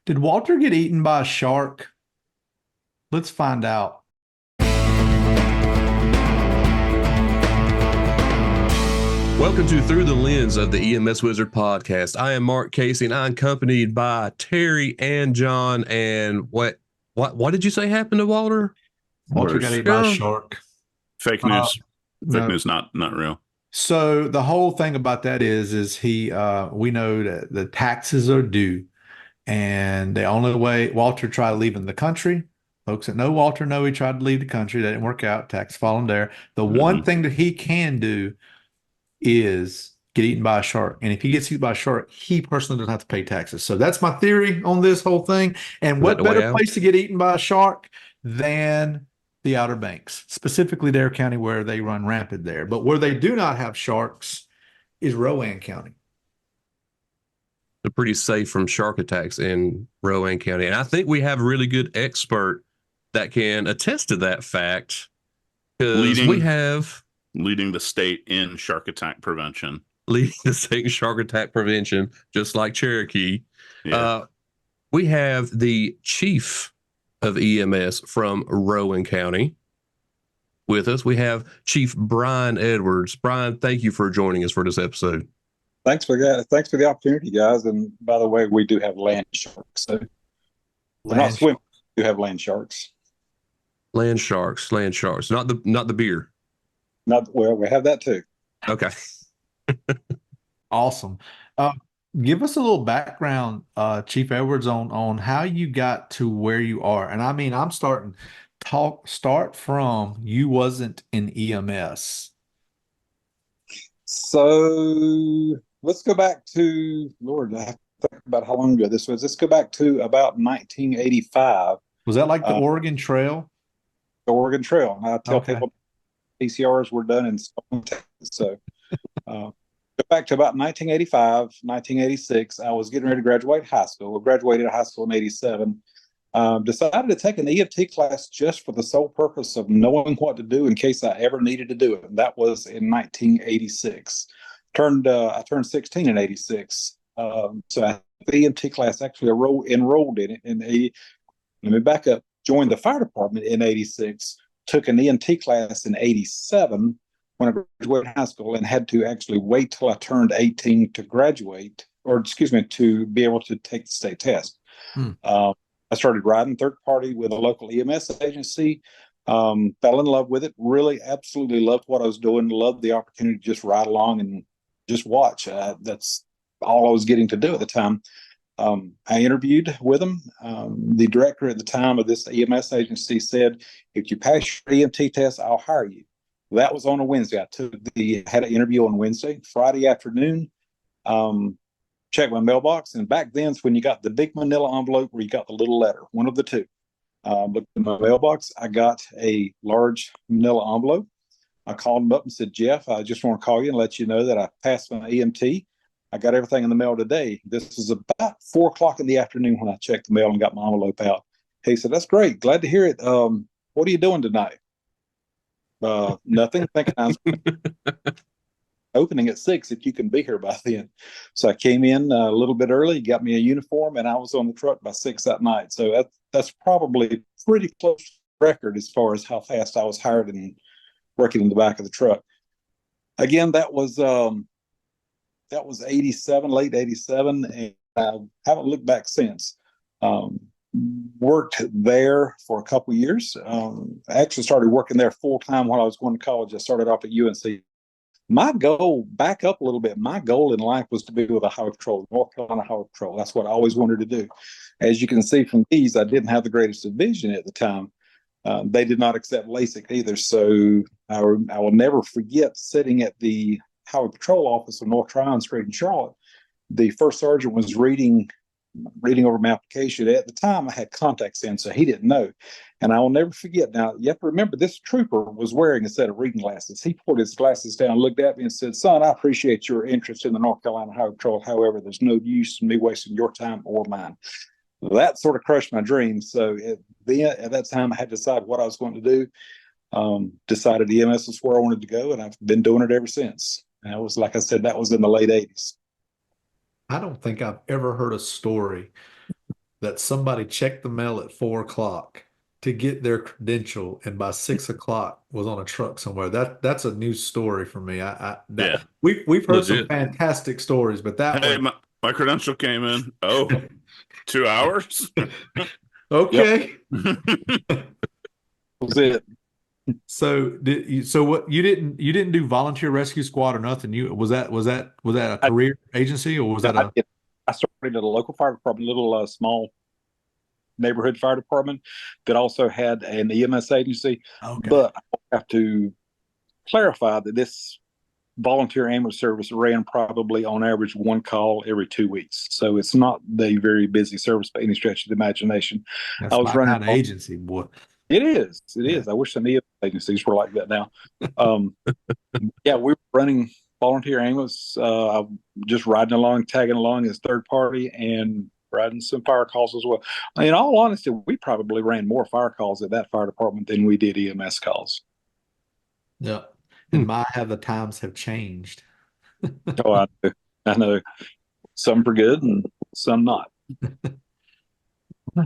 Did Walter get eaten by a shark? Let's find out. Welcome to Through the Lens of the EMS Wizard podcast. I am Mark Casey, and I'm accompanied by Terry and John. And what did you say happened to Walter? Walter got eaten by a shark. Fake news. Fake No. news, not real. So the whole thing about that is he we know that the taxes are due, and the only way Walter tried leaving the country. Folks that know Walter know he tried to leave the country. That didn't work out. Tax falling there. The one thing that he can do is get eaten by a shark. And if he gets eaten by a shark, he personally doesn't have to pay taxes. So that's my theory on this whole thing. And what better place to get eaten by a shark than the Outer Banks, specifically Dare County, where they run rampant there. But where they do not have sharks is Rowan County. They're pretty safe from shark attacks in Rowan County. And I think we have a really good expert that can attest to that fact, because we have leading the state in shark attack prevention. Leading the state in shark attack prevention, just like Cherokee. Yeah. We have the chief of EMS from Rowan County with us. We have Chief Bryan Edwards. Bryan, thank you for joining us for this episode. Thanks for that. Thanks for the opportunity, guys. And by the way, we do have land sharks. So we're not swimming. We do have land sharks. Land sharks. Not the beer. Well, we have that too. Okay. Awesome. Give us a little background, Chief Edwards, on how you got to where you are. And I mean, I'm start from you wasn't in EMS. So let's go back to, Lord, I have to think about how long ago this was. Let's go back to about 1985. Was that like the Oregon Trail? The Oregon Trail. And I tell people PCRs were done in Stone, Texas. So go back to about 1985, 1986. I was getting ready to graduate high school. I graduated high school in 87. Decided to take an EMT class just for the sole purpose of knowing what to do in case I ever needed to do it. And that was in 1986. I turned 16 in 86. So I, the EMT class actually enrolled in it. Let me back up. Joined the fire department in 86. Took an EMT class in 87 when I graduated high school, and had to actually wait till I turned 18 to graduate, to be able to take the state test. I started riding third party with a local EMS agency, fell in love with it, really absolutely loved what I was doing, loved the opportunity to just ride along and just watch. That's all I was getting to do at the time. I interviewed with them. The director at the time of this EMS agency said, if you pass your EMT test, I'll hire you. That was on a Wednesday. Had an interview on Wednesday. Friday afternoon, checked my mailbox, and back then's when you got the big manila envelope where you got the little letter, one of the two. Looked in my mailbox. I got a large manila envelope. I called him up and said, Jeff, I just want to call you and let you know that I passed my EMT. I got everything in the mail today. This was about 4:00 in the afternoon when I checked the mail and got my envelope out. He said, that's great. Glad to hear it. What are you doing tonight? Nothing. Thinking I was opening at 6 if you can be here by then. So I came in a little bit early, got me a uniform, and I was on the truck by 6 that night. So that's probably pretty close to the record as far as how fast I was hired and working in the back of the truck. Again, that was 87, late 87, and I haven't looked back since. Worked there for a couple of years. I actually started working there full time while I was going to college. I started off at UNC. My goal, back up a little bit, my goal in life was to be with a Highway Patrol, North Carolina Highway Patrol. That's what I always wanted to do. As you can see from these, I didn't have the greatest of vision at the time. They did not accept LASIK either. So I will never forget sitting at the Highway Patrol office on North Tryon Street in Charlotte. The first sergeant was reading over my application. At the time, I had contacts in, so he didn't know. And I will never forget. Now, you have to remember, this trooper was wearing a set of reading glasses. He pulled his glasses down, looked at me, and said, son, I appreciate your interest in the North Carolina Highway Patrol. However, there's no use in me wasting your time or mine. That sort of crushed my dreams. So at that time, I had to decide what I was going to do. Decided EMS is where I wanted to go, and I've been doing it ever since. And it was, like I said, that was in the late 80s. I don't think I've ever heard a story that somebody checked the mail at 4 o'clock to get their credential, and by 6 o'clock was on a truck somewhere. That's a new story for me. Yeah. We've heard some Legit. fantastic stories, but that Hey, one, my credential came in. Oh, 2 hours? okay. Was it? So what you didn't do volunteer rescue squad or nothing? You was that a I, career agency, or was that I a did. I started at a local fire department, little small neighborhood fire department that also had an EMS agency. okay? But I have to clarify that this volunteer ambulance service ran probably on average one call every 2 weeks. So it's not the very busy service by any stretch of the imagination. I That's was my running. kind of agency, boy. It is. It Yeah. is. I wish some EMS agencies were like that now. Yeah, we were running volunteer ambulance, just riding along, tagging along as third party, and riding some fire calls as well. In all honesty, we probably ran more fire calls at that fire department than we did EMS calls. Yeah. And my how the times have changed. Oh, I know. Some for good and some not.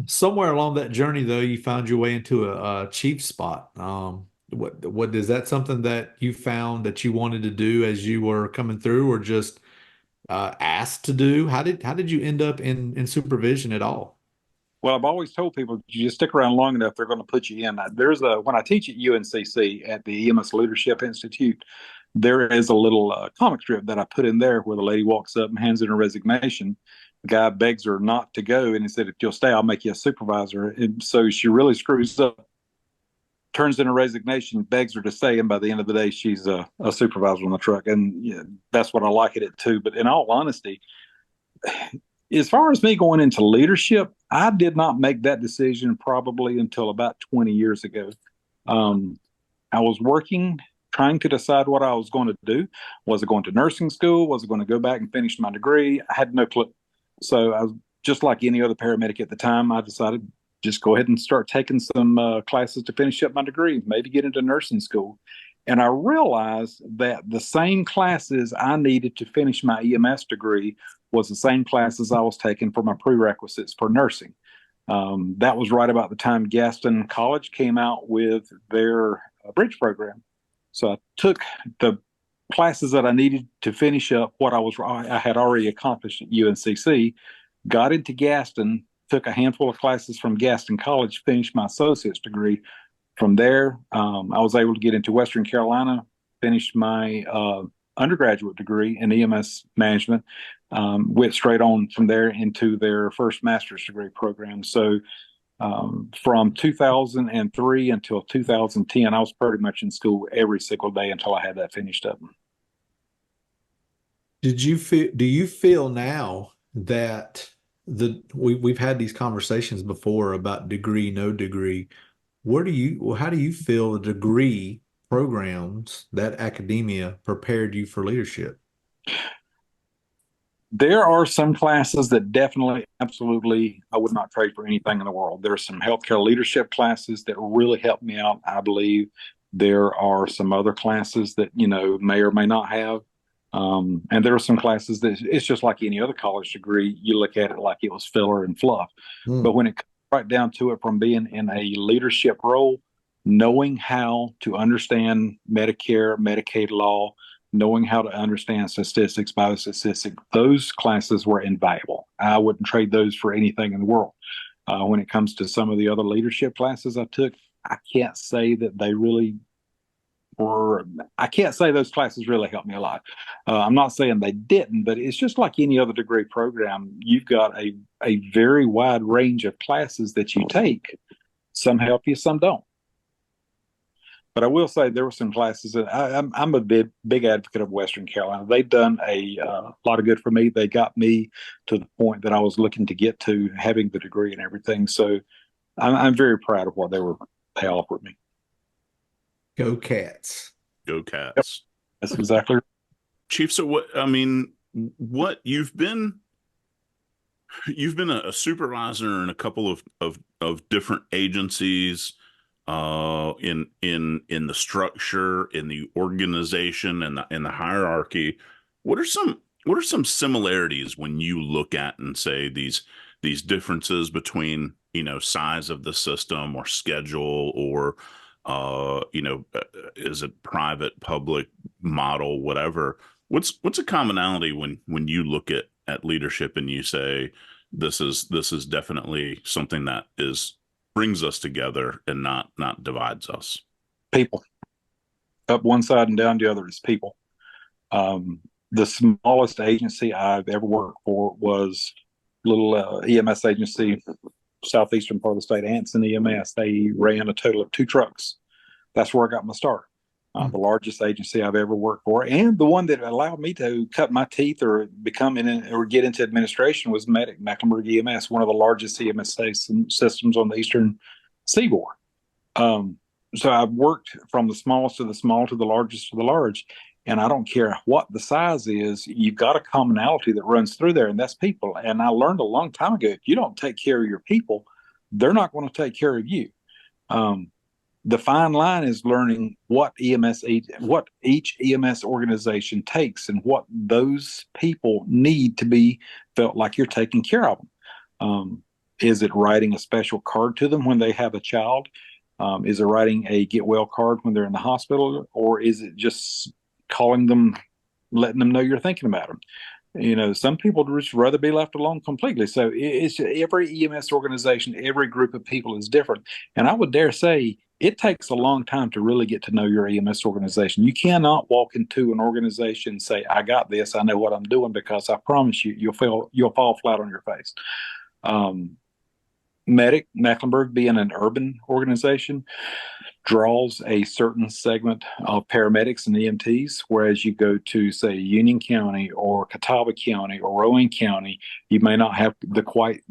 Somewhere along that journey, though, you found your way into a chief spot. What is that something that you found that you wanted to do as you were coming through, or just asked to do? How did you end up in supervision at all? Well, I've always told people, you just stick around long enough, they're going to put you in. When I teach at UNCC at the EMS Leadership Institute, there is a little comic strip that I put in there where the lady walks up and hands in her resignation. The guy begs her not to go, and he said, "If you'll stay, I'll make you a supervisor." And so she really screws up, turns in her resignation, begs her to stay, and by the end of the day, she's a supervisor on the truck. And yeah, that's what I like it too. But in all honesty, as far as me going into leadership, I did not make that decision probably until about 20 years ago. I was working, trying to decide what I was going to do. Was I going to nursing school? Was I going to go back and finish my degree? I had no clue. So I was just like any other paramedic at the time. I decided just go ahead and start taking some classes to finish up my degree, maybe get into nursing school. And I realized that the same classes I needed to finish my EMS degree was the same classes I was taking for my prerequisites for nursing. That was right about the time Gaston College came out with their bridge program. So I took the classes that I needed to finish up what I had already accomplished at UNCC, got into Gaston, took a handful of classes from Gaston College, finished my associate's degree. From there, I was able to get into Western Carolina, finished my undergraduate degree in EMS management, went straight on from there into their first master's degree program. So from 2003 until 2010, I was pretty much in school every single day until I had that finished up. Do you feel now that we've had these conversations before about degree, no degree? How do you feel the degree programs, that academia prepared you for leadership? There are some classes that definitely, absolutely, I would not trade for anything in the world. There are some healthcare leadership classes that really helped me out, I believe. There are some other classes that, may or may not have. And there are some classes that it's just like any other college degree. You look at it like it was filler and fluff. But when it comes right down to it, from being in a leadership role, knowing how to understand Medicare, Medicaid law, knowing how to understand statistics, biostatistics, those classes were invaluable. I wouldn't trade those for anything in the world. When it comes to some of the other leadership classes I took, I can't say that they really were, I can't say those classes really helped me a lot. I'm not saying they didn't, but it's just like any other degree program. You've got a very wide range of classes that you take. Some help you, some don't. But I will say there were some classes that I'm a big advocate of Western Carolina. They've done a lot of good for me. They got me to the point that I was looking to get to, having the degree and everything. So I'm very proud of what they offered me. Go Cats. Go Cats. That's exactly right. Chief, so what you've been a supervisor in a couple of different agencies, in the structure, in the organization, and the hierarchy. What are some similarities when you look at and say these these differences between, size of the system or schedule or, is it private, public model, whatever. What's a commonality when you look at leadership and you say this is definitely something that brings us together and not divides us? People. Up one side and down the other is people. The smallest agency I've ever worked for was a little EMS agency, southeastern part of the state, Anson EMS. They ran a total of 2 trucks. That's where I got my start. The largest agency I've ever worked for, and the one that allowed me to cut my teeth or get into administration was Mecklenburg EMS, one of the largest EMS systems on the eastern seaboard. So I've worked from the smallest to the small to the largest to the large, and I don't care what the size is, you've got a commonality that runs through there, and that's people. And I learned a long time ago, if you don't take care of your people, they're not going to take care of you. The fine line is learning what each EMS organization takes and what those people need to be felt like you're taking care of them. Is it writing a special card to them when they have a child? Is it writing a get well card when they're in the hospital? Or is it just calling them, letting them know you're thinking about them? Some people would just rather be left alone completely. So it's every EMS organization, every group of people is different. And I would dare say it takes a long time to really get to know your EMS organization. You cannot walk into an organization and say, I got this, I know what I'm doing, because I promise you, you'll fall flat on your face. Mecklenburg, being an urban organization, draws a certain segment of paramedics and EMTs, whereas you go to, say, Union County or Catawba County or Rowan County, you may not have quite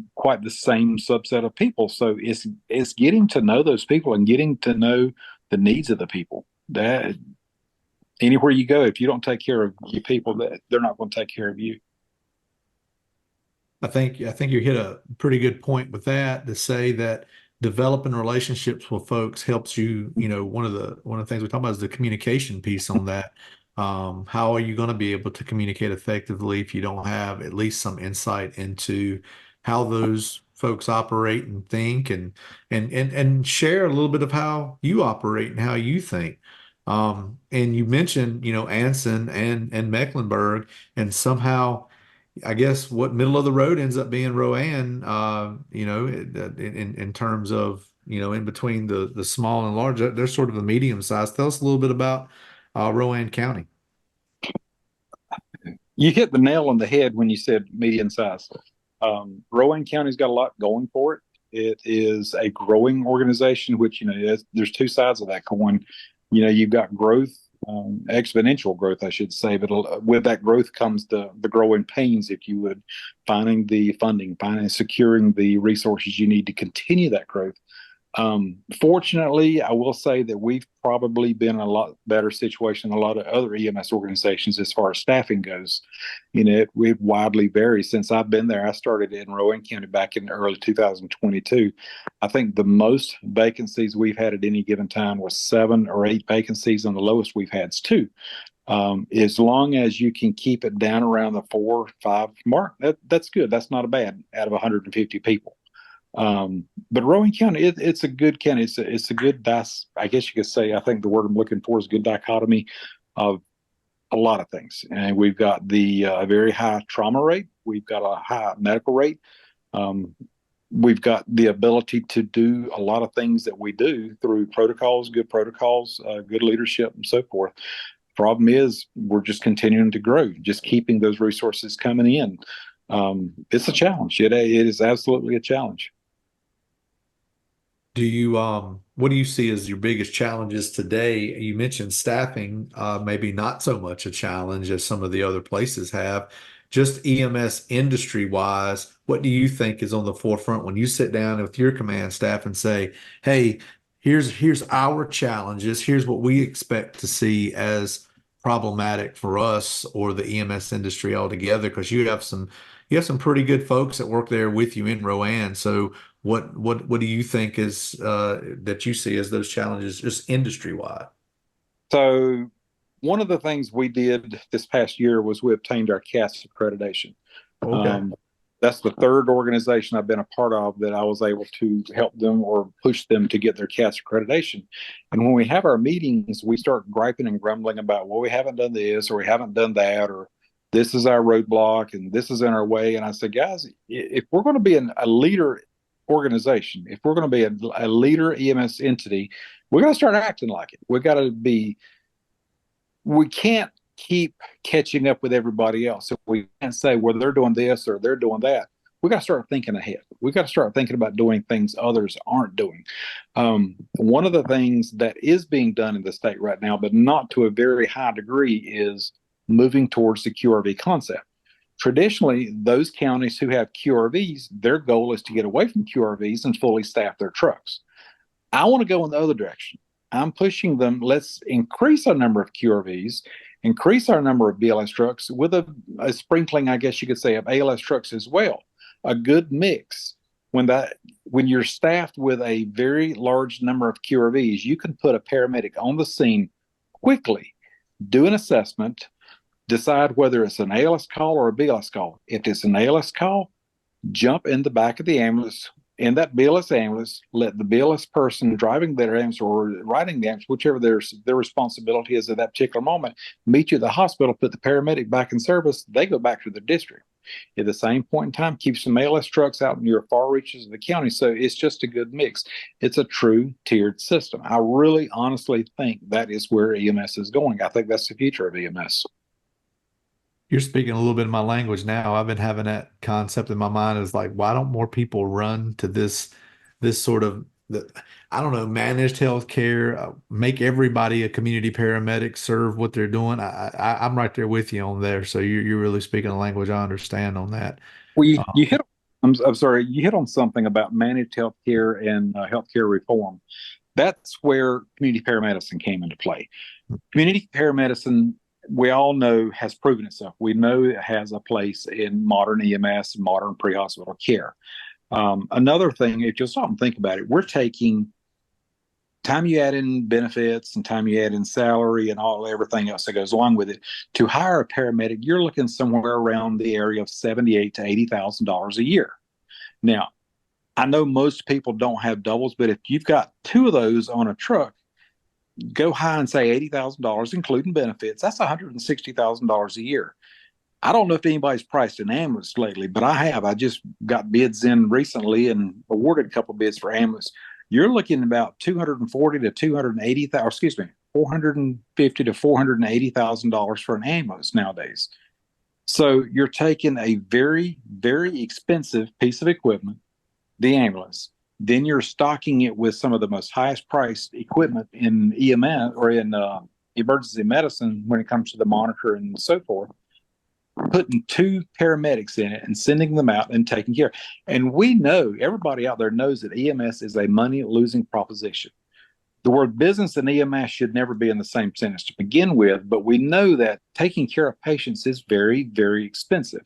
the same subset of people. So it's getting to know those people and getting to know the needs of the people. That anywhere you go, if you don't take care of your people, they're not going to take care of you. I think you hit a pretty good point with that, to say that developing relationships with folks helps you. One of the things we talk about is the communication piece on that. How are you going to be able to communicate effectively if you don't have at least some insight into how those folks operate and think, and share a little bit of how you operate and how you think. And you mentioned, Anson and Mecklenburg, and somehow, I guess, what middle of the road ends up being Rowan, in terms of, in between the small and large, they're sort of a medium size. Tell us a little bit about Rowan County. You hit the nail on the head when you said medium size. Rowan County's got a lot going for it. It is a growing organization, which, there's 2 sides of that coin. You've got growth, exponential growth, I should say, but with that growth comes the growing pains, if you would, finding the funding, securing the resources you need to continue that growth. Fortunately, I will say that we've probably been in a lot better situation than a lot of other EMS organizations as far as staffing goes. It widely varies. Since I've been there, I started in Rowan County back in early 2022. I think the most vacancies we've had at any given time was 7 or 8 vacancies, and the lowest we've had is 2. As long as you can keep it down around the 4 or 5 mark, that's good. That's not a bad out of 150 people. But Rowan County, it's a good county. It's a good I guess you could say, I think the word I'm looking for is good dichotomy of a lot of things. And we've got the very high trauma rate. We've got a high medical rate. We've got the ability to do a lot of things that we do through protocols, good leadership, and so forth. Problem is, we're just continuing to grow, just keeping those resources coming in. It's a challenge. It is absolutely a challenge. What do you see as your biggest challenges today? You mentioned staffing, maybe not so much a challenge as some of the other places have. Just EMS industry wise, what do you think is on the forefront when you sit down with your command staff and say, hey, here's our challenges, here's what we expect to see as problematic for us or the EMS industry altogether? Because you have some pretty good folks that work there with you in Rowan. So what do you think is that you see as those challenges just industry wide? So one of the things we did this past year was we obtained our CAS accreditation. Okay. That's the third organization I've been a part of that I was able to help them or push them to get their CATS accreditation. And when we have our meetings, we start griping and grumbling about, well, we haven't done this or we haven't done that, or this is our roadblock and this is in our way. And I said, guys, if we're going to be a leader organization, if we're going to be a leader EMS entity, we're going to start acting like it. We can't keep catching up with everybody else. If we can't say, well, they're doing this or they're doing that, we got to start thinking ahead. We got to start thinking about doing things others aren't doing. One of the things that is being done in the state right now, but not to a very high degree, is moving towards the QRV concept. Traditionally, those counties who have QRVs, their goal is to get away from QRVs and fully staff their trucks. I want to go in the other direction. I'm pushing them. Let's increase our number of QRVs, increase our number of BLS trucks with a sprinkling, I guess you could say, of ALS trucks as well. A good mix. When you're staffed with a very large number of QRVs, you can put a paramedic on the scene quickly, do an assessment, decide whether it's an ALS call or a BLS call. If it's an ALS call, jump in the back of the ambulance, in that BLS ambulance, let the BLS person driving their ambulance or riding the ambulance, whichever their responsibility is at that particular moment, meet you at the hospital, put the paramedic back in service, they go back to the district. At the same point in time, keep some ALS trucks out in your far reaches of the county. So it's just a good mix. It's a true tiered system. I really honestly think that is where EMS is going. I think that's the future of EMS. You're speaking a little bit of my language now. I've been having that concept in my mind, is like, why don't more people run to this sort of, I don't know, managed healthcare, make everybody a community paramedic, serve what they're doing. I'm right there with you on there. So you're really speaking a language I understand on that. Well, you hit. I'm sorry. You hit on something about managed healthcare and healthcare reform. That's where community paramedicine came into play. Community paramedicine, we all know, has proven itself. We know it has a place in modern EMS, modern pre-hospital care. Another thing, if you'll stop and think about it, we're taking time you add in benefits and time you add in salary and everything else that goes along with it. To hire a paramedic, you're looking somewhere around the area of $78,000 to $80,000 a year. Now, I know most people don't have doubles, but if you've got two of those on a truck, go high and say $80,000, including benefits. That's $160,000 a year. I don't know if anybody's priced an ambulance lately, but I have. I just got bids in recently and awarded a couple of bids for ambulance. You're looking about $240,000 to $280,000, excuse me, $450,000 to $480,000 for an ambulance nowadays. So you're taking a very, very expensive piece of equipment, the ambulance. Then you're stocking it with some of the most highest priced equipment in EMS or in emergency medicine when it comes to the monitor and so forth, putting two paramedics in it and sending them out and taking care. And we know, everybody out there knows, that EMS is a money-losing proposition. The word business and EMS should never be in the same sentence to begin with, but we know that taking care of patients is very, very expensive.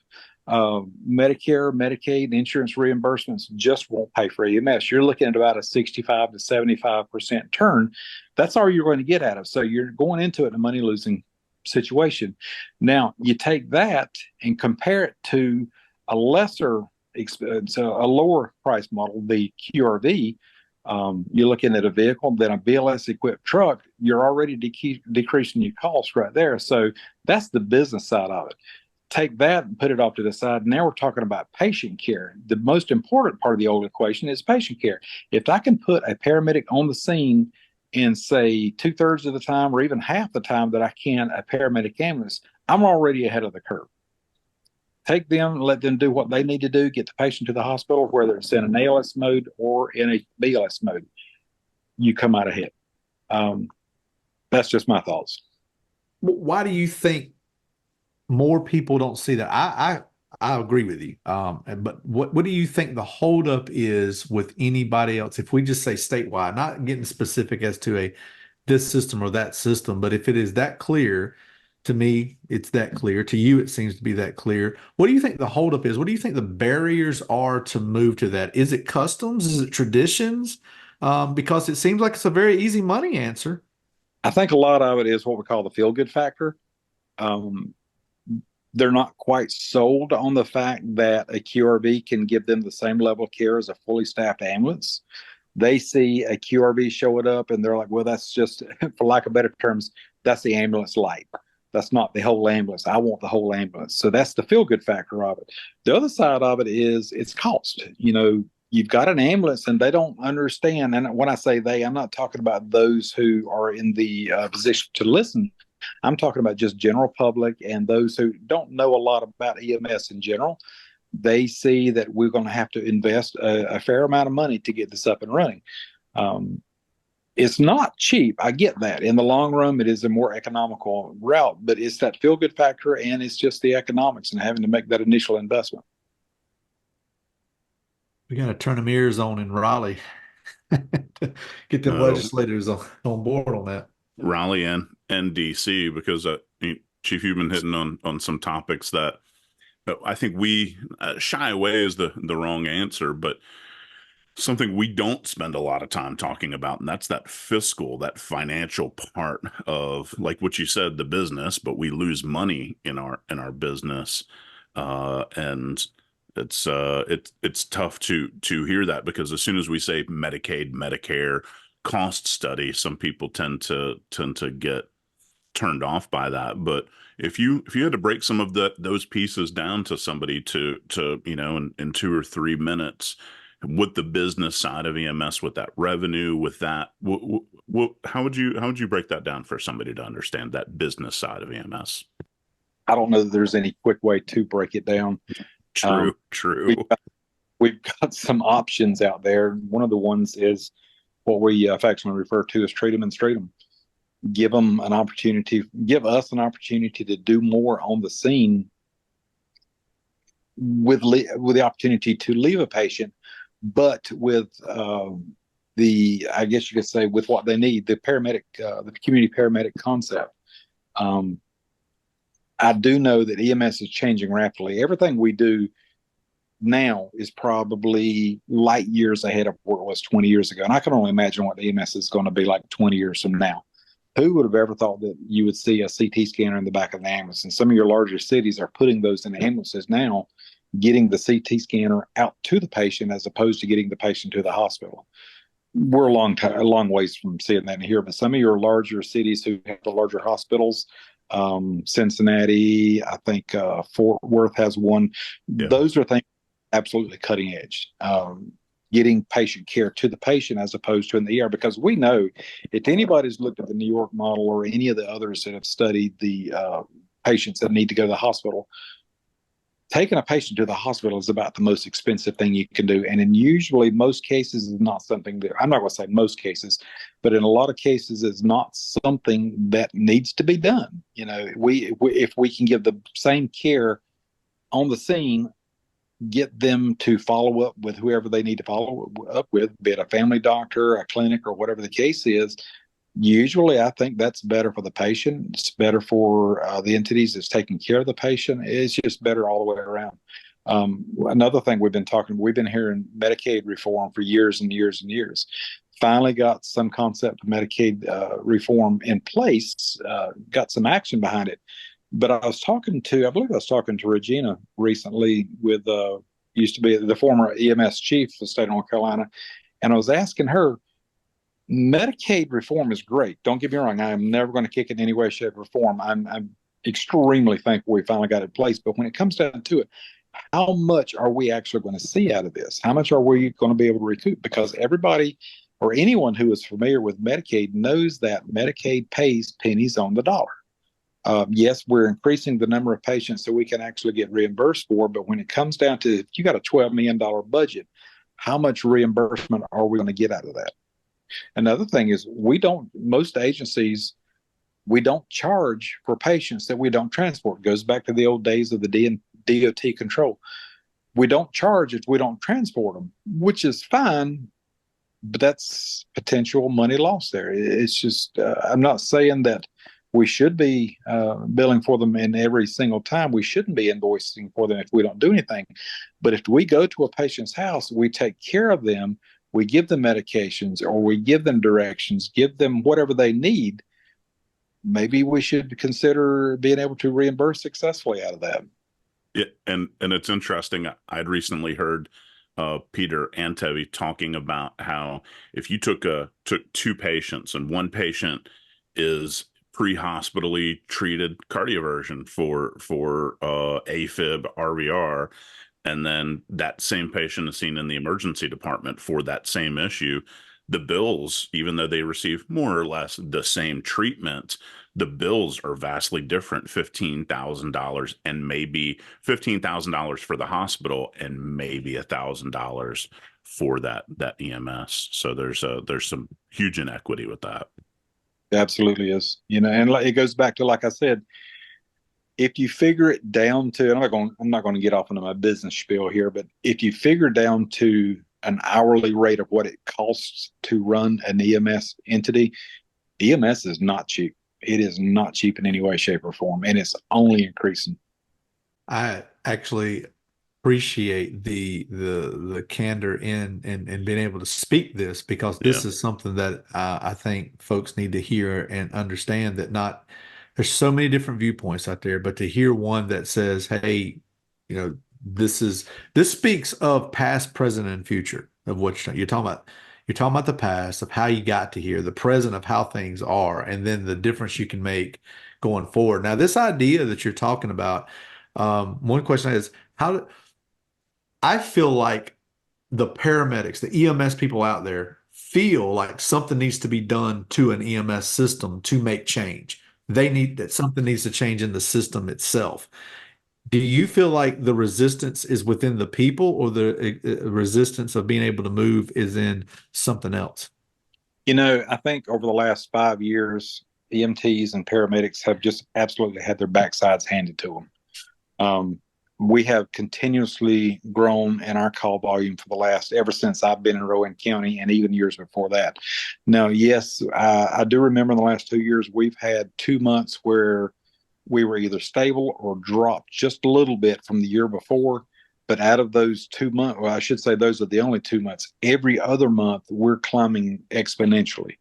Medicare, Medicaid, insurance reimbursements just won't pay for EMS. You're looking at about a 65 to 75% turn. That's all you're going to get out of. So you're going into it in a money-losing situation. Now, you take that and compare it to a lower price model, the QRV. You're looking at a vehicle, then a BLS equipped truck. You're already decreasing your costs right there. So that's the business side of it. Take that and put it off to the side. Now we're talking about patient care. The most important part of the old equation is patient care. If I can put a paramedic on the scene in, say, 2/3 of the time or even half the time that I can a paramedic ambulance, I'm already ahead of the curve. Take them, let them do what they need to do, get the patient to the hospital, whether it's in an ALS mode or in a BLS mode. You come out ahead. That's just my thoughts. Why do you think more people don't see that? I agree with you. But what do you think the holdup is with anybody else? If we just say statewide, not getting specific as to this system or that system, but if it is that clear, to me, it's that clear. To you, it seems to be that clear. What do you think the holdup is? What do you think the barriers are to move to that? Is it customs? Is it traditions? Because it seems like it's a very easy money answer. I think a lot of it is what we call the feel-good factor. they're not quite sold on the fact that a QRV can give them the same level of care as a fully staffed ambulance. They see a QRV showing up and they're like, well, that's just, for lack of better terms, that's the ambulance light. That's not the whole ambulance. I want the whole ambulance. So that's the feel good factor of it. The other side of it is it's cost. You know, you've got an ambulance and they don't understand. And when I say they, I'm not talking about those who are in the position to listen. I'm talking about just general public and those who don't know a lot about EMS in general. They see that we're going to have to invest a fair amount of money to get this up and running. It's not cheap. I get that. In the long run, it is a more economical route, but it's that feel good factor and it's just the economics and having to make that initial investment. We got to turn them ears on in Raleigh to get them legislators on board on that. Raleigh and DC, because Chief, you've been hitting on some topics that I think we shy away is the wrong answer, but something we don't spend a lot of time talking about, and that's that fiscal, that financial part of, like what you said, the business, but we lose money in our business, and it's tough to hear that, because as soon as we say Medicaid, Medicare cost study, some people tend to get turned off by that. But if you had to break some of those pieces down to somebody to in 2 or 3 minutes, with the business side of EMS, with that revenue, with that, how would you break that down for somebody to understand that business side of EMS? I don't know that there's any quick way to break it down. True. We've got some options out there. One of the ones is what we affectionately refer to as treat them and street them. Give us an opportunity to do more on the scene with the opportunity to leave a patient, but with I guess you could say, with what they need, the community paramedic concept. I do know that EMS is changing rapidly. Everything we do now is probably light years ahead of where it was 20 years ago. And I can only imagine what the EMS is going to be like 20 years from now. Who would have ever thought that you would see a CT scanner in the back of an ambulance? And some of your larger cities are putting those in ambulances now, getting the CT scanner out to the patient as opposed to getting the patient to the hospital. We're a long ways from seeing that in here, but some of your larger cities who have the larger hospitals, Cincinnati, I think Fort Worth has one. Yeah. Those are things absolutely cutting edge. Getting patient care to the patient as opposed to in the ER, because we know if anybody's looked at the New York model or any of the others that have studied the patients that need to go to the hospital, taking a patient to the hospital is about the most expensive thing you can do. And in usually most cases is not something that, I'm not going to say most cases, but in a lot of cases is not something that needs to be done. You know, if we can give the same care on the scene, get them to follow up with whoever they need to follow up with, be it a family doctor, a clinic, or whatever the case is. Usually, I think that's better for the patient. It's better for the entities that's taking care of the patient. It's just better all the way around. Another thing we've been hearing Medicaid reform for years and years and years. Finally got some concept of Medicaid reform in place, got some action behind it. But I believe I was talking to Regina recently with used to be the former EMS chief of the state of North Carolina. And I was asking her, Medicaid reform is great. Don't get me wrong. I am never going to kick it in any way, shape, or form. I'm extremely thankful we finally got it in place. But when it comes down to it, how much are we actually going to see out of this? How much are we going to be able to recoup? Because everybody or anyone who is familiar with Medicaid knows that Medicaid pays pennies on the dollar. Yes, we're increasing the number of patients so we can actually get reimbursed for, but when it comes down to, if you got a $12 million budget, how much reimbursement are we going to get out of that? Another thing is most agencies, we don't charge for patients that we don't transport. It goes back to the old days of the DOT control. We don't charge if we don't transport them, which is fine, but that's potential money lost there. It's just, I'm not saying that we should be billing for them in every single time. We shouldn't be invoicing for them if we don't do anything. But if we go to a patient's house, we take care of them, we give them medications or we give them directions, give them whatever they need, maybe we should consider being able to reimburse successfully out of that. Yeah, and it's interesting. I'd recently heard Peter Antevi talking about how if you took two patients and one patient is pre-hospitally treated cardioversion for AFib RVR, and then that same patient is seen in the emergency department for that same issue, the bills, even though they receive more or less the same treatment, the bills are vastly different. $15,000 and maybe $15,000 for the hospital and maybe $1,000 for that EMS. So there's some huge inequity with that. It absolutely is. And it goes back to, like I said, if you figure it down to, I'm not going to get off into my business spiel here, but if you figure down to an hourly rate of what it costs to run an EMS entity, EMS is not cheap. It is not cheap in any way, shape, or form, and it's only increasing. I actually appreciate the candor in and being able to speak this, because this is something that I think folks need to hear and understand, that there's so many different viewpoints out there, but to hear one that says, hey, this speaks of past, present, and future of what you're talking about. You're talking about the past of how you got to here, the present of how things are, and then the difference you can make going forward. Now, this idea that you're talking about, one question is I feel like the paramedics, the EMS people out there feel like something needs to be done to an EMS system to make change. Something needs to change in the system itself. Do you feel like the resistance is within the people, or the resistance of being able to move is in something else? I think over the last 5 years, EMTs and paramedics have just absolutely had their backsides handed to them. We have continuously grown in our call volume ever since I've been in Rowan County, and even years before that. Now, yes, I do remember in the last 2 years, we've had 2 months where we were either stable or dropped just a little bit from the year before. But out of those 2 months, well, I should say those are the only 2 months. Every other month, we're climbing exponentially.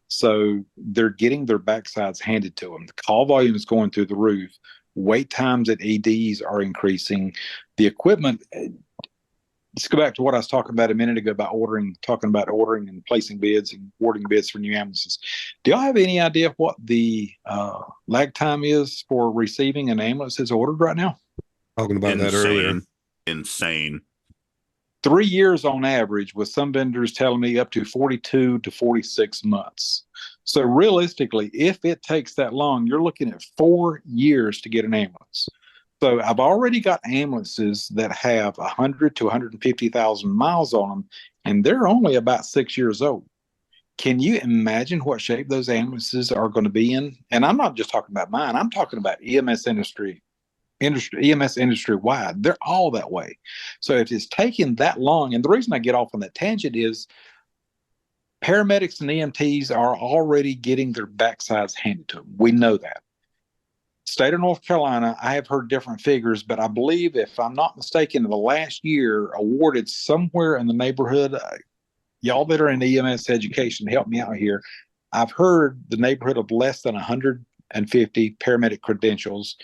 So they're getting their backsides handed to them. The call volume is going through the roof. Wait times at EDs are increasing. The equipment, let's go back to what I was talking about a minute ago about ordering and placing bids and awarding bids for new ambulances. Do y'all have any idea what the lag time is for receiving an ambulance that's ordered right now? Talking about that earlier. Insane. 3 years on average, with some vendors telling me up to 42 to 46 months. So realistically, if it takes that long, you're looking at 4 years to get an ambulance. So I've already got ambulances that have 100 to 150,000 miles on them, and they're only about 6 years old. Can you imagine what shape those ambulances are going to be in? And I'm not just talking about mine. I'm talking about EMS industry wide. They're all that way. So if it's taking that long, and the reason I get off on that tangent is paramedics and EMTs are already getting their backsides handed to them. We know that. State of North Carolina, I have heard different figures, but I believe, if I'm not mistaken, in the last year awarded somewhere in the neighborhood, y'all that are in EMS education, help me out here. I've heard the neighborhood of less than 150 paramedic credentials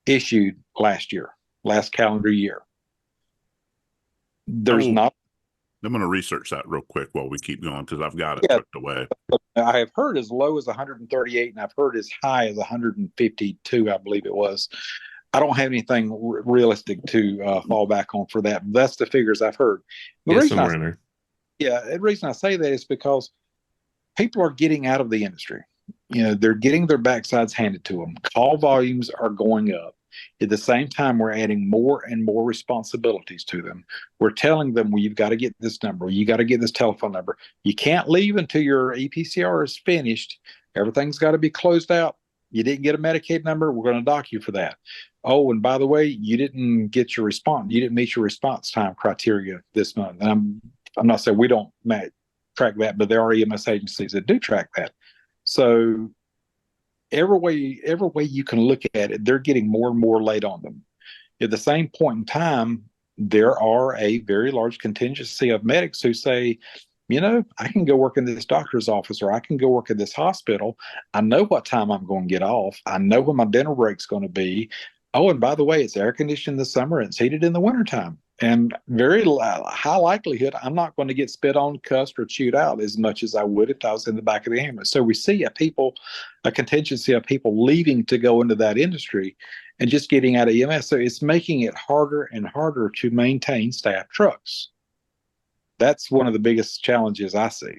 issued last calendar year. I'm going to research that real quick while we keep going, because I've got it tucked away. I have heard as low as 138, and I've heard as high as 152, I believe it was. I don't have anything realistic to fall back on for that. That's the figures I've heard. The reason I say that is because people are getting out of the industry. They're getting their backsides handed to them. Call volumes are going up. At the same time, we're adding more and more responsibilities to them. We're telling them, well, you've got to get this number. You got to get this telephone number. You can't leave until your EPCR is finished. Everything's got to be closed out. You didn't get a Medicaid number, we're going to dock you for that. Oh, and by the way, you didn't get your response. You didn't meet your response time criteria this month. And I'm not saying we don't track that, but there are EMS agencies that do track that. So every way you can look at it, they're getting more and more laid on them. At the same point in time, there are a very large contingency of medics who say, I can go work in this doctor's office, or I can go work at this hospital. I know what time I'm going to get off. I know when my dinner break's going to be. Oh, and by the way, it's air conditioned in the summer and it's heated in the wintertime. And very high likelihood I'm not going to get spit on, cussed, or chewed out as much as I would if I was in the back of the ambulance. So we see a contingency of people leaving to go into that industry and just getting out of EMS. So it's making it harder and harder to maintain staff trucks. That's one of the biggest challenges I see.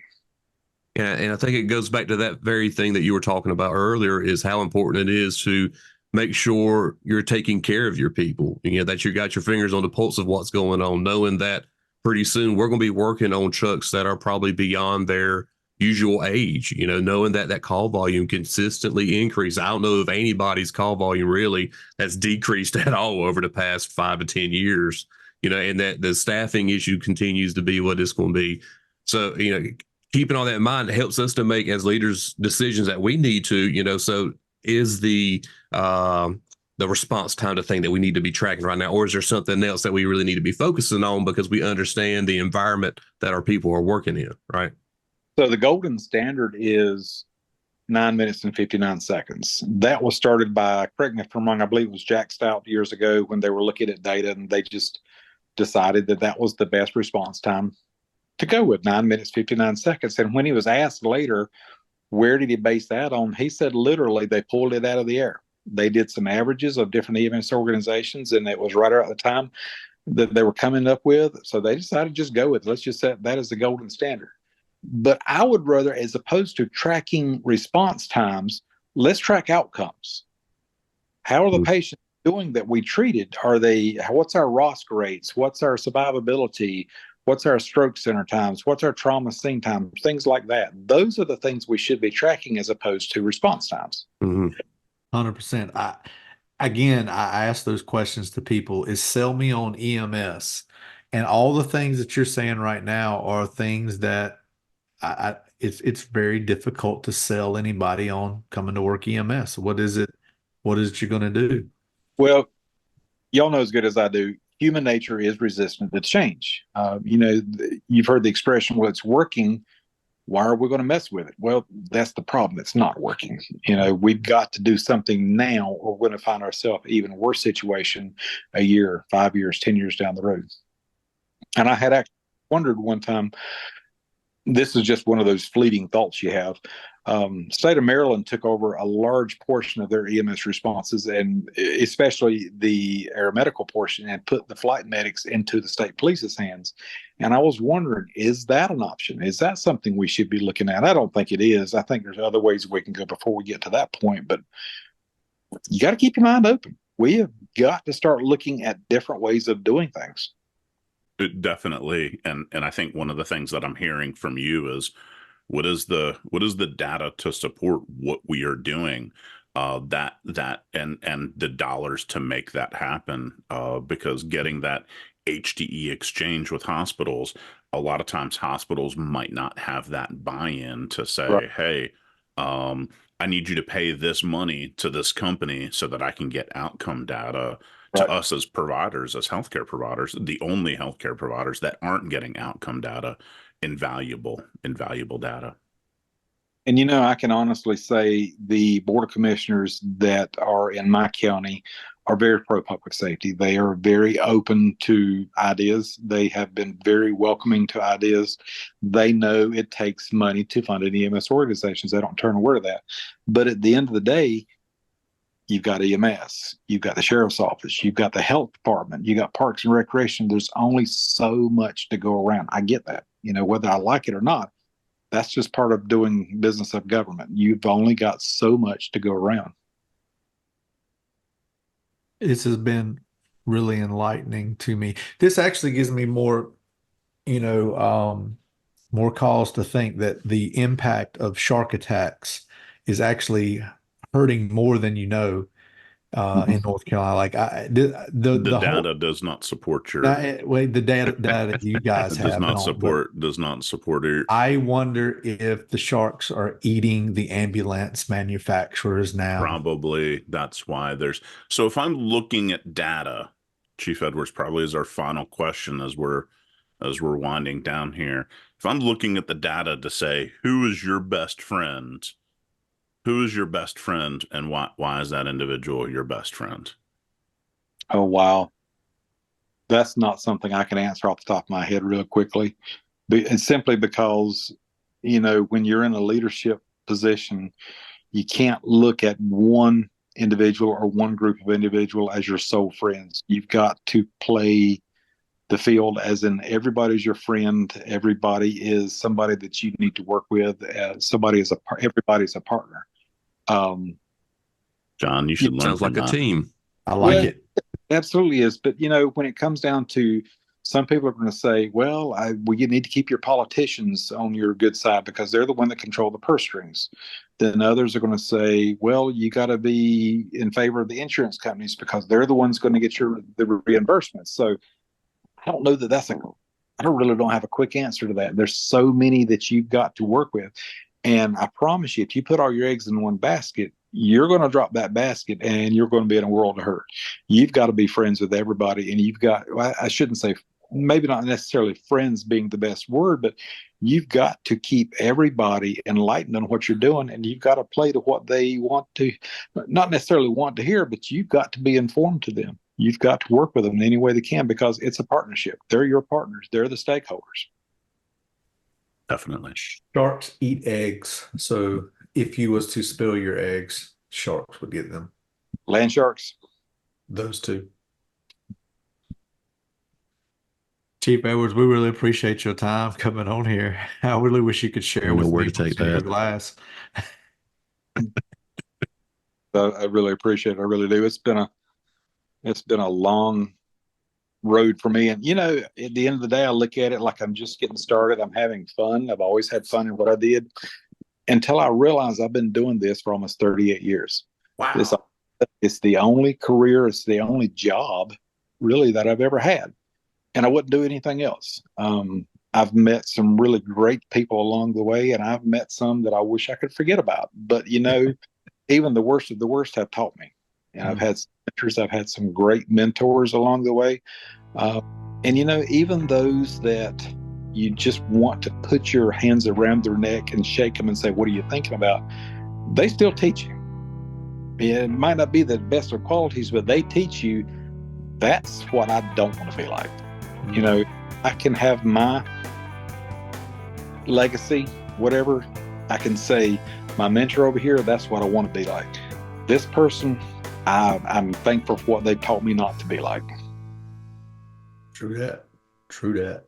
Yeah, and I think it goes back to that very thing that you were talking about earlier, is how important it is to make sure you're taking care of your people. That you got your fingers on the pulse of what's going on, knowing that pretty soon we're going to be working on trucks that are probably beyond their usual age, knowing that that call volume consistently increase. I don't know if anybody's call volume really has decreased at all over the past 5 to 10 years, and that the staffing issue continues to be what it's going to be. So, keeping all that in mind, it helps us to make, as leaders, decisions that we need to, so is the response time the thing that we need to be tracking right now, or is there something else that we really need to be focusing on because we understand the environment that our people are working in, right? So the golden standard is 9 minutes and 59 seconds. That was started by, correct me if I'm wrong, I believe it was Jack Stout years ago when they were looking at data, and they just decided that that was the best response time to go with, 9 minutes, 59 seconds. And when he was asked later, where did he base that on? He said, literally, they pulled it out of the air. They did some averages of different EMS organizations, and it was right around the time that they were coming up with. So they decided to just go with it. Let's just set that as the golden standard. But I would rather, as opposed to tracking response times, let's track outcomes. How are the patients doing that we treated? What's our ROSC rates? What's our survivability? What's our stroke center times? What's our trauma scene times? Things like that. Those are the things we should be tracking as opposed to response times. 100%. I ask those questions to people, is sell me on EMS. And all the things that you're saying right now are things that it's very difficult to sell anybody on coming to work EMS. What is it you're going to do? Well, y'all know as good as I do, human nature is resistant to change. You've heard the expression, well, it's working. Why are we going to mess with it? Well, that's the problem. It's not working. We've got to do something now, or we're going to find ourselves in an even worse situation a year, 5 years, 10 years down the road. And I had actually wondered one time, this is just one of those fleeting thoughts you have. State of Maryland took over a large portion of their EMS responses, and especially the aeromedical portion, and put the flight medics into the state police's hands. And I was wondering, is that an option? Is that something we should be looking at? I don't think it is. I think there's other ways we can go before we get to that point, but you got to keep your mind open. We have got to start looking at different ways of doing things. Definitely. And I think one of the things that I'm hearing from you is, what is the data to support what we are doing, that and the dollars to make that happen, because getting that HDE exchange with hospitals, a lot of times hospitals might not have that buy-in to say, right, hey, I need you to pay this money to this company so that I can get outcome data to right, us as providers, as healthcare providers, the only healthcare providers that aren't getting outcome data, invaluable data. And, I can honestly say the Board of Commissioners that are in my county are very pro-public safety. They are very open to ideas. They have been very welcoming to ideas. They know it takes money to fund an EMS organizations. They don't turn a word of that. But at the end of the day, you've got EMS, you've got the sheriff's office, you've got the health department, you got parks and recreation. There's only so much to go around. I get that, whether I like it or not. That's just part of doing business of government. You've only got so much to go around. This has been really enlightening to me. This actually gives me more, more cause to think that the impact of shark attacks is actually hurting more than in North Carolina. Like the data does not support your the data you guys does not support it. I wonder if the sharks are eating the ambulance manufacturers now. Probably that's why so if I'm looking at data, Chief Edwards, probably is our final question as we're winding down here. if I'm looking at the data to say who is your best friend, and why is that individual your best friend? Oh, wow. That's not something I can answer off the top of my head real quickly. It's simply because, when you're in a leadership position, you can't look at one individual or one group of individual as your sole friends. You've got to play the field as in everybody's your friend. Everybody is somebody that you need to work with. Everybody's a partner. John, you should learn Sounds from like a that. team. I like it. Absolutely is. But, when it comes down to, some people are going to say, well, you need to keep your politicians on your good side because they're the one that control the purse strings. Then others are going to say, well, you got to be in favor of the insurance companies because they're the ones going to get the reimbursements. So I don't know that I don't have a quick answer to that. There's so many that you've got to work with. And I promise you, if you put all your eggs in one basket, you're going to drop that basket and you're going to be in a world of hurt. You've got to be friends with everybody. And I shouldn't say, maybe not necessarily friends being the best word, but you've got to keep everybody enlightened on what you're doing. And you've got to play to what they want to, not necessarily want to hear, but you've got to be informed to them. You've got to work with them in any way they can because it's a partnership. They're your partners. They're the stakeholders. Definitely. Sharks eat eggs. So if you was to spill your eggs, sharks would get them. Landsharks. Those two. Chief Edwards, we really appreciate your time coming on here. I really wish you could share with where me to take what's in your that. glass. I really appreciate it. I really do. It's been a long road for me. And, at the end of the day, I look at it like I'm just getting started. I'm having fun. I've always had fun in what I did until I realized I've been doing this for almost 38 years. Wow. It's the only career, it's the only job really that I've ever had. And I wouldn't do anything else. I've met some really great people along the way, and I've met some that I wish I could forget about. But, even the worst of the worst have taught me. And I've had some mentors, I've had some great mentors along the way. And, even those that you just want to put your hands around their neck and shake them and say, what are you thinking about? They still teach you. It might not be the best of qualities, but they teach you that's what I don't want to be like. I can have my legacy, whatever. I can say my mentor over here, that's what I want to be like. This person, I'm thankful for what they taught me not to be like. True that. True that.